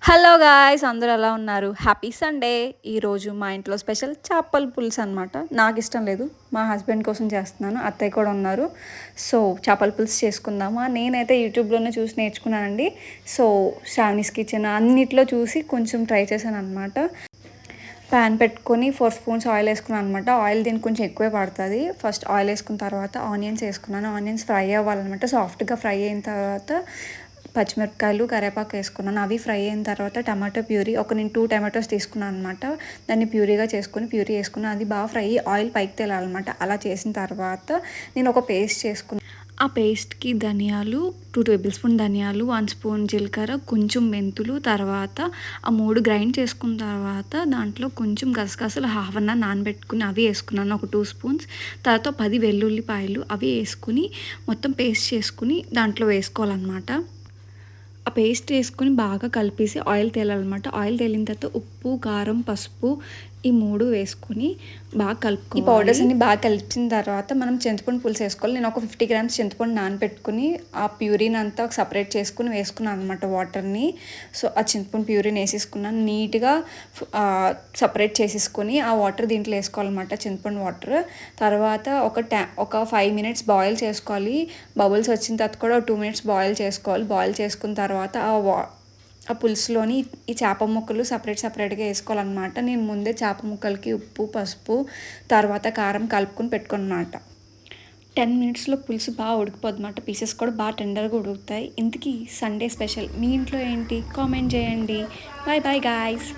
Hello guys, అందరూ ఎలా ఉన్నారు? Happy Sunday. ఈరోజు మా ఇంట్లో స్పెషల్ చేపల పులుసు అనమాట. నాకు ఇష్టం లేదు, మా హస్బెండ్ కోసం చేస్తున్నాను. అత్తయ్య కూడా ఉన్నారు. సో చేపల పులుసు చేసుకుందామా. నేనైతే యూట్యూబ్లోనే చూసి నేర్చుకున్నానండి. సో శ్రావణీస్ కిచెన్ అన్నిట్లో చూసి కొంచెం ట్రై చేశాను అనమాట. ప్యాన్ పెట్టుకొని 4 స్పూన్స్ ఆయిల్ వేసుకున్నాను అనమాట. ఆయిల్ దీనికి కొంచెం ఎక్కువే పడుతుంది. ఫస్ట్ ఆయిల్ వేసుకున్న తర్వాత ఆనియన్స్ వేసుకున్నాను. ఆనియన్స్ ఫ్రై అవ్వాలన్నమాట. సాఫ్ట్గా ఫ్రై అయిన తర్వాత పచ్చిమిరపకాయలు, కరివేపాకు వేసుకున్నాను. అవి ఫ్రై అయిన తర్వాత టమాటో ప్యూరీ, నేను 2 టమాటోస్ తీసుకున్నాను అనమాట. దాన్ని ప్యూరీగా చేసుకొని ప్యూరీ వేసుకున్నాను. అది బాగా ఫ్రై ఆయిల్ పైకి తేలాలన్నమాట. అలా చేసిన తర్వాత నేను ఒక పేస్ట్ చేసుకున్నాను. ఆ పేస్ట్కి ధనియాలు, 2 టేబుల్ స్పూన్ ధనియాలు, 1 స్పూన్ జీలకర్ర, కొంచెం మెంతులు, తర్వాత ఆ 3 గ్రైండ్ చేసుకున్న తర్వాత దాంట్లో కొంచెం గసగసాలు హాఫ్ అన్ అవర్ నానబెట్టుకుని అవి వేసుకున్నాను, ఒక 2 స్పూన్స్. తర్వాత 10 వెల్లుల్లిపాయలు అవి వేసుకుని మొత్తం పేస్ట్ చేసుకుని దాంట్లో వేసుకోవాలన్నమాట. ఆ పేస్ట్ వేసుకొని బాగా కలిపేసి ఆయిల్ తేలాలన్నమాట. ఆయిల్ తేలిన తర్వాత ఉప్పు, కారం, పసుపు ఈ 3 వేసుకొని బాగా కలుపుకోవాలి. ఈ పౌడర్స్ అన్ని బాగా కలిపిన తర్వాత మనం చింతపండు పులుసు వేసుకోవాలి. నేను ఒక 50 గ్రామ్స్ చింతపండు నానబెట్టుకుని ఆ ప్యూరీని అంతా సపరేట్ చేసుకుని వేసుకున్నాను అనమాట వాటర్ని. సో ఆ చింతపండు ప్యూరీని వేసేసుకున్నాను. నీట్గా సపరేట్ చేసేసుకొని ఆ వాటర్ దీంట్లో వేసుకోవాలన్నమాట, చింతపండు వాటర్. తర్వాత ఒక 5 మినిట్స్ బాయిల్ చేసుకోవాలి. బబుల్స్ వచ్చిన తర్వాత కూడా 2 మినిట్స్ బాయిల్ చేసుకోవాలి. బాయిల్ చేసుకున్న తర్వాత ఆ పులుసులోని ఈ చేప ముక్కలు సపరేట్గా వేసుకోవాలన్నమాట. నేను ముందే చేప ముక్కలకి ఉప్పు, పసుపు, తర్వాత కారం కలుపుకొని పెట్టుకున్నమాట. 10 మినిట్స్లో పులుసు బాగా ఉడికిపోద్ది అన్నమాట. పీసెస్ కూడా బాగా టెండర్గా ఉడుకుతాయి. ఇంతకీ సండే స్పెషల్ మీ ఇంట్లో ఏంటి? కామెంట్ చేయండి. Bye bye guys.